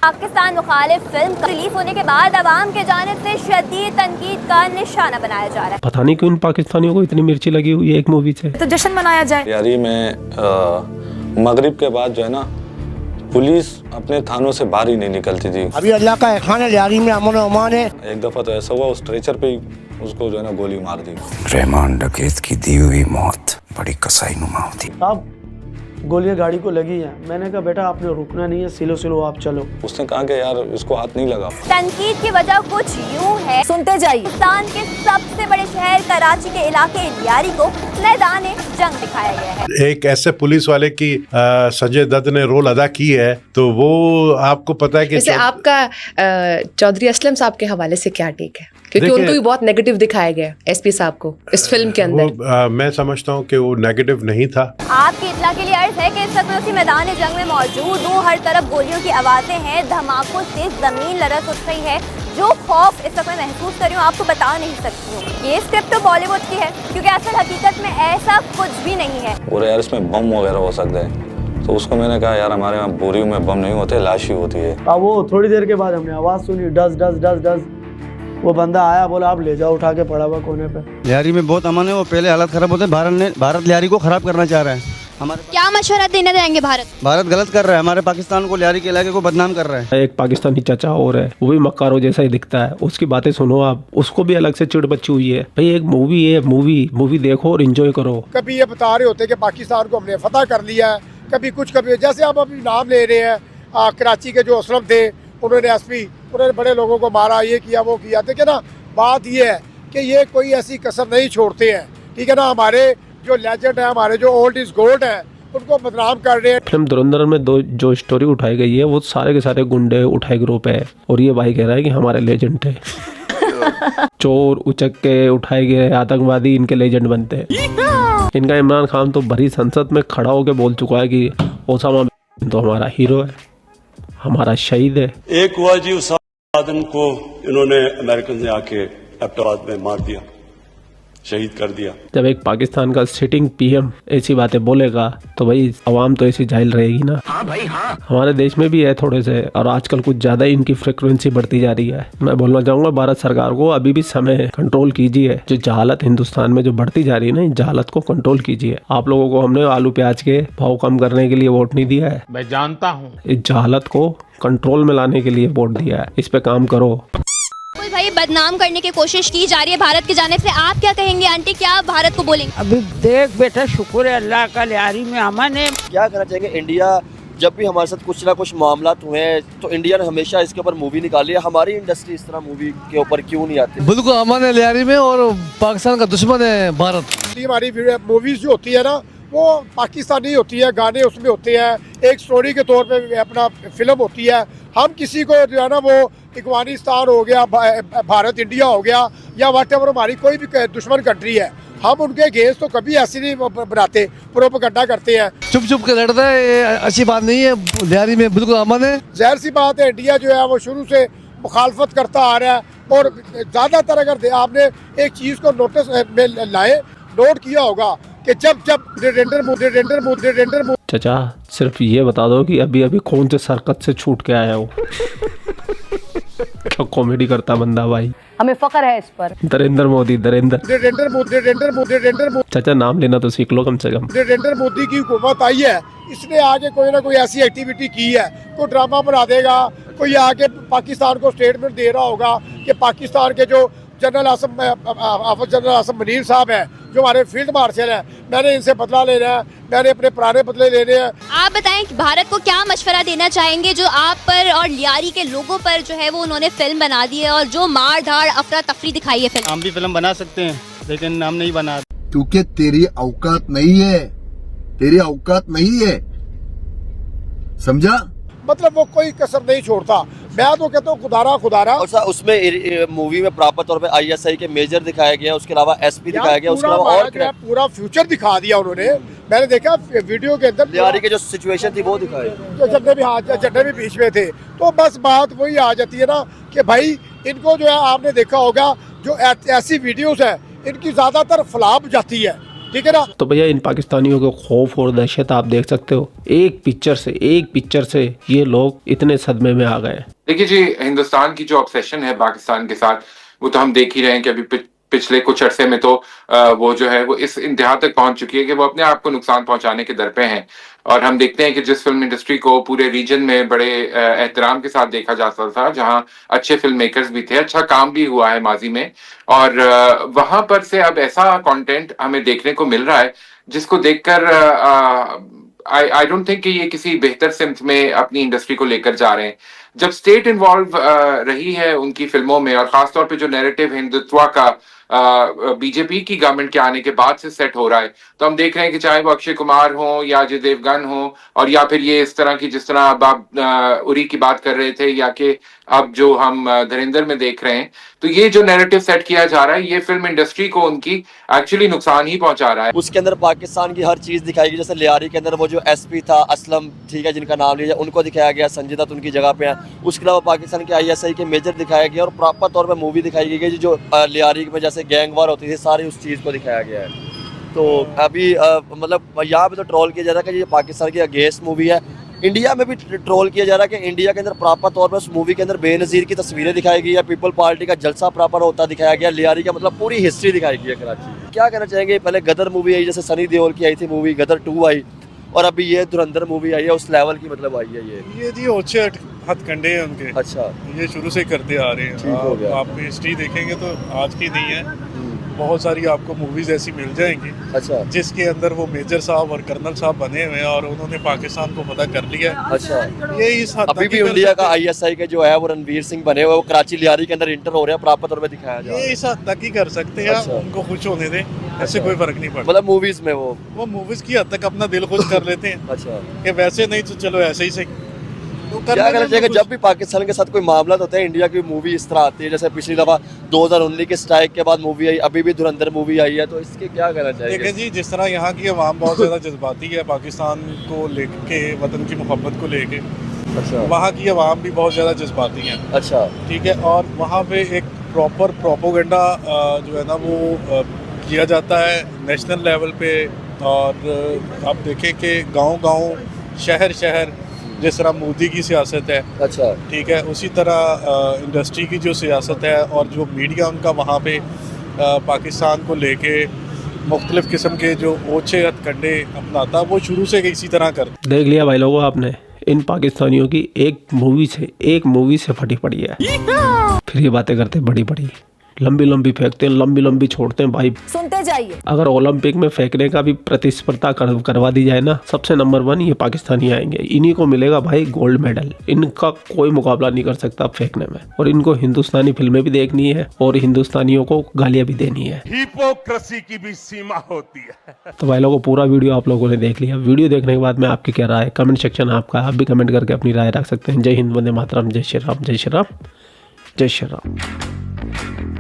पाकिस्तान मुखालिफ film release होने के बाद अवाम के जानिब से शदीद तनकीद का निशाना बनाया जा रहा है। पता नहीं क्यों इन पाकिस्तानियों को इतनी मिर्ची लगी हुई है एक मूवी से। तो जश्न मनाया जाए। यारी में मगरिब के बाद जो है ना, पुलिस अपने थानों से बाहर ही नहीं निकलती थी। अभी अल्लाह का एहसान है, यारी में अमन अमान है। एक दफा तो ऐसा हुआ, उस स्ट्रेचर पे ही उसको जो है ना गोली मार दी। रहमान डकैत की दी हुई मौत बड़ी कसाई नुमा होती। अब गोलियां गाड़ी को लगी हैं। मैंने कहा बेटा आपने रुकना नहीं है, सिलो सिलो आप चलो। उसने कहा कि यार इसको हाथ नहीं लगा। तनकीद की वजह कुछ यूं है, सुनते जाइए। पाकिस्तान के सबसे बड़े शहर कराची के इलाके लियारी को मैदान जंग दिखाया गया है। एक ऐसे पुलिस वाले की संजय दत्त ने रोल अदा की है, तो वो आपको पता है कि वैसे आपका चौधरी असलम साहब के हवाले से क्या टेक है? क्योंकि उनको भी बहुत नेगेटिव दिखाया गया एसपी साहब को इस फिल्म के अंदर। मैं समझता हूँ कि वो नेगेटिव नहीं था। आपकी इत्तला के लिए अर्ज है कि इस वक्त उसी मैदान जंग में मौजूद हूँ। हर तरफ गोलियों की आवाजें हैं, धमाकों से जमीन लरज उठ रही है। जो खौफ इस वक्त मैं महसूस कर रही हूँ आपको बता नहीं सकती हूँ। ये स्क्रिप्ट तो बॉलीवुड की है, क्योंकि असल हकीकत में ऐसा कुछ भी नहीं है। बोले यार इसमें बम वगैरह हो सकता है, तो उसको मैंने कहा यार हमारे यहाँ बोरियों में बम नहीं होते, लाश ही होती है। अब वो थोड़ी देर के बाद हमने आवाज सुनी, डस डस डस डस। वो बंदा आया, बोला आप ले जाओ, उठा के पड़ा हुआ कोने पे। लियारी में बहुत अमन है, वो पहले हालत खराब होते हैं। भारत लियारी को खराब करना चाह रहा है। हमारे क्या मशवरा देने जाएंगे? भारत गलत कर रहा है, हमारे पाकिस्तान को लियारी के इलाके को बदनाम कर रहा है। एक पाकिस्तानी चाचा और है, वो भी मक्कारो जैसा ही दिखता है। उसकी बातें सुनो आप, उसको भी अलग से चिढ़ बची हुई है। भाई एक मूवी है, मूवी देखो और एंजॉय करो। कभी ये बता रहे होते कि पाकिस्तान को हमने फतह कर लिया है, कभी कुछ, कभी जैसे आप अभी नाम ले रहे हैं, कराची के जो असलम थे, उन्होंने एसपी, उन्होंने बड़े लोगों को मारा, ये किया वो किया। देखिए ना, बात ये है कि ये कोई ऐसी कसर नहीं छोड़ते हैं, ठीक है ना। हमारे जो लेजेंड है, हमारे जो ओल्ड इज गोल्ड है, उनको बदनाम कर रहे हैं। फिल्म धुरंधर में जो स्टोरी उठाई गई है वो सारे के सारे गुंडे उठाए ग्रुप है, और ये भाई कह रहा है कि हमारे लेजेंड थे। चोर उचक के उठाए गए आतंकवादी इनके लेजेंड बनते हैं। इनका इमरान खान तो भरी संसद में खड़ा होकर बोल चुका है कि ओसामा तो हमारा हीरो है, हमारा शहीद है। एक हुआ जी, उस आदम को इन्होंने अमेरिकन ने आके एबटाबाद में मार दिया, शहीद कर दिया। जब एक पाकिस्तान का सिटिंग पीएम ऐसी बातें बोलेगा तो भाई अवाम तो ऐसी जाहिल रहेगी ना। हाँ भाई हाँ, हमारे देश में भी है थोड़े से, और आजकल कुछ ज्यादा इनकी फ्रिक्वेंसी बढ़ती जा रही है। मैं बोलना चाहूंगा भारत सरकार को अभी भी समय कंट्रोल कीजिए। जो जहालत हिंदुस्तान में जो बढ़ती जा रही है ना, इस जहालत को कंट्रोल कीजिए। आप लोगों को हमने आलू प्याज के भाव कम करने के लिए वोट नहीं दिया है, मैं जानता हूँ। इस जहालत को कंट्रोल में लाने के लिए वोट दिया है। इस पे काम करो। भाई बदनाम करने की कोशिश की जा रही है भारत की जानिब से, आप क्या कहेंगे आंटी? क्या आप भारत को बोलेंगे? अभी देख बेटा, शुक्र है अल्लाह का, लियारी में अमन है। क्या करना चाहेंगे? इंडिया जब भी हमारे साथ कुछ ना कुछ मामला हुए तो इंडिया ने हमेशा इसके ऊपर मूवी निकाली है। हमारी इंडस्ट्री इस तरह मूवी के ऊपर क्यों नहीं आती? बिल्कुल अमन है लियारी में, और पाकिस्तान का दुश्मन है भारत। हमारी मूवीज जो होती है ना, वो पाकिस्तानी होती है, गाने उसमें होते हैं, एक स्टोरी के तौर पे अपना फिल्म होती है। हम किसी को जो है ना, वो अफगानिस्तान हो गया, भारत इंडिया हो गया, या व्हाटएवर हमारी कोई भी दुश्मन कंट्री है, हम उनके अगेंस्ट तो कभी ऐसी नहीं बनाते, प्रोपेगेंडा करते हैं। चुप चुप के लड़ता है, ये अच्छी बात नहीं है। लियारी में बिल्कुल अमन है। जाहिर सी बात है, इंडिया जो है वो शुरू से मुखालफत करता आ रहा है। और ज़्यादातर अगर आपने एक चीज़ को नोटिस में नोट किया होगा कि जब चाचा सिर्फ ये बता दो कि अभी अभी कौन से सरकत से छूट के आया हो। क्या कॉमेडी करता बंदा भाई, हमें फख्र है इस पर। नरेंद्र मोदी चाचा नाम लेना तो सीख लो कम से कम। नरेंद्र मोदी की हुकूमत आई है, इसने आगे कोई ना कोई ऐसी एक्टिविटी की है, कोई ड्रामा बना देगा, कोई आगे पाकिस्तान को स्टेटमेंट दे रहा होगा कि पाकिस्तान के जो जनरल आसम मनीर साहब हैं, जो हमारे फील्ड मार्शल हैं, मैंने इनसे बदला लेना है, मैंने अपने पुराने बदले लेने हैं। आप बताएं कि भारत को क्या मशवरा देना चाहेंगे जो आप पर और लियारी के लोगों पर जो है वो उन्होंने फिल्म बना दी है, और जो मार धाड़ अफरा तफरी दिखाई है फिल्म। हम भी फिल्म बना सकते हैं, लेकिन हम नहीं बना, क्योंकि तेरी औकात नहीं है, तेरी औकात नहीं है, समझा? मतलब वो कोई कसर नहीं छोड़ता। मैं तो कहता हूँ खुदारा। और उसमें मूवी में प्रॉपर तौर पे ISI के मेजर दिखाया गया, उसके अलावा SP दिखाया गया, उसके अलावा और पूरा फ्यूचर दिखा दिया उन्होंने। मैंने देखा वीडियो के अंदर लियारी की जो सिचुएशन थी वो दिखाई, चड्डे भी बीच में थे। तो बस बात वही आ जाती है ना कि भाई इनको जो है, आपने देखा होगा जो ऐसी वीडियोस है, इनकी ज्यादातर फ्लॉप जाती है। ठीक है ना। तो भैया इन पाकिस्तानियों के खौफ और दहशत आप देख सकते हो, एक पिक्चर से ये लोग इतने सदमे में आ गए। देखिए जी, हिंदुस्तान की जो ऑब्सेशन है पाकिस्तान के साथ, वो तो हम देख ही रहे हैं कि अभी पिछले कुछ अरसे में तो वो जो है वो इस इंतहा तक पहुंच चुकी है कि वो अपने आप को नुकसान पहुंचाने के दर पे हैं। और हम देखते हैं कि जिस फिल्म इंडस्ट्री को पूरे रीजन में बड़े एहतराम के साथ देखा जाता था, जहां अच्छे फिल्म मेकर्स भी थे, अच्छा काम भी हुआ है माजी में, और वहां पर से अब ऐसा कंटेंट हमें देखने को मिल रहा है जिसको देखकर आई डोंट थिंक कि ये किसी बेहतर सिमत में अपनी इंडस्ट्री को लेकर जा रहे हैं। जब स्टेट इन्वॉल्व रही है उनकी फिल्मों में, और खासतौर पे जो नैरेटिव हिंदुत्व का बीजेपी की गवर्नमेंट के आने के बाद से सेट हो रहा है, तो हम देख रहे हैं कि चाहे वो अक्षय कुमार हो या अजय देवगन हो, और या फिर ये इस तरह की, जिस तरह अब आप उरी की बात कर रहे थे, या कि अब जो हम धुरंधर में देख रहे हैं, तो ये जो नैरेटिव सेट किया जा रहा है, ये फिल्म इंडस्ट्री को उनकी एक्चुअली नुकसान ही पहुंचा रहा है। उसके अंदर पाकिस्तान की हर चीज दिखाई गई, जैसे लियारी के अंदर वो जो एसपी था असलम, ठीक है, जिनका नाम लिया, उनको दिखाया गया, संजय दत्त उनकी जगह पे है। उसके अलावा पाकिस्तान के ISI के मेजर दिखाया गया, और प्रॉपर तौर पर मूवी दिखाई गई जो लियारी में जैसे गैंग वार होती थी, सारी उस चीज़ को दिखाया गया है। तो अभी मतलब यहाँ पे तो ट्रोल किया जा रहा है कि ये पाकिस्तान की अगेंस्ट मूवी है। इंडिया में भी ट्रोल किया जा रहा है कि इंडिया के अंदर प्रॉपर तौर पर उस मूवी के अंदर बेनज़ीर की तस्वीरें दिखाई गई है, पीपल पार्टी का जलसा प्रॉपर होता दिखाया गया, लियारी का मतलब पूरी हिस्ट्री दिखाई गई है कराची। क्या कहना चाहेंगे, पहले गदर मूवी आई, जैसे सनी देओल की आई थी मूवी, गदर 2 आई, और अभी ये धुरंधर मूवी आई है, उस लेवल की मतलब आई है ये जी ओछे हथकंडे हैं उनके। अच्छा, ये शुरू से करते आ रहे हैं। ठीक हो गया। आप हिस्ट्री देखेंगे तो आज की नहीं है, बहुत सारी आपको मूवीज ऐसी मिल जाएंगी। अच्छा, जिसके अंदर वो मेजर साहब और कर्नल साहब बने हुए हैं, और उन्होंने पाकिस्तान को पता कर लिया। अच्छा, ये इस हद अभी तक भी ही कर इंडिया का सकते हैं। ISI के जो है वो रणवीर सिंह बने हुए, वो कराची लियारी के अंदर इंटर हो रहे हैं, प्रॉपर तौर पे दिखाया जा रहा ये है। इस हद तक ही कर सकते हैं। अच्छा। उनको खुश होने दें, ऐसे कोई फर्क नहीं पड़ता। मतलब मूवीज में वो मूवीज की हद तक अपना दिल खुश कर लेते हैं। अच्छा, कि वैसे नहीं तो चलो ऐसे ही सही। तो क्या कहना चाहिए, जब भी पाकिस्तान के साथ कोई मामला होता है, इंडिया की मूवी इस तरह आती है, जैसे पिछली दफा 2019 के स्ट्राइक के बाद मूवी आई, अभी भी धुरंधर मूवी आई है, तो इसके क्या कहना चाहिए? देखें जी, जिस तरह यहाँ की आवाम बहुत ज़्यादा जज्बाती है पाकिस्तान को लेके, वतन की मोहब्बत को लेके, अच्छा, वहाँ की आवाम भी बहुत ज़्यादा जज्बाती है। अच्छा, ठीक है, और वहाँ पे एक प्रॉपर प्रोपोगंडा जो है ना वो किया जाता है नेशनल लेवल पे। और आप देखें कि गांव-गांव, शहर-शहर, जिस तरह मोदी की सियासत है, अच्छा, ठीक है, उसी तरह इंडस्ट्री की जो सियासत है, और जो मीडिया उनका वहाँ पे पाकिस्तान को लेके मुख्तलिफ़ किस्म के जो ओछे हथकंडे अपनाता, वो शुरू से इसी तरह करता। देख लिया भाई लोगों आपने, इन पाकिस्तानियों की एक मूवी से फटी पड़ी है। फिर ये बातें करते बड़ी बड़ी, लंबी लंबी फेंकते हैं, लंबी लंबी छोड़ते हैं। भाई सुनते जाइए। अगर ओलंपिक में फेंकने का भी प्रतिस्पर्धा करवा दी जाए ना, सबसे नंबर 1 ये पाकिस्तानी आएंगे, इन्हीं को मिलेगा भाई गोल्ड मेडल। इनका कोई मुकाबला नहीं कर सकता फेंकने में, और इनको हिंदुस्तानी फिल्में भी देखनी है और हिंदुस्तानियों को गालियां भी देनी है। हिपोक्रेसी की भी सीमा होती है। तो भाई लोगों, पूरा वीडियो आप लोगों ने देख लिया। वीडियो देखने के बाद में आपकी क्या राय है, कमेंट सेक्शन आपका, आप भी कमेंट करके अपनी राय रख सकते हैं। जय हिंद, वंदे मातरम, जय श्री राम, जय श्री राम, जय श्री राम।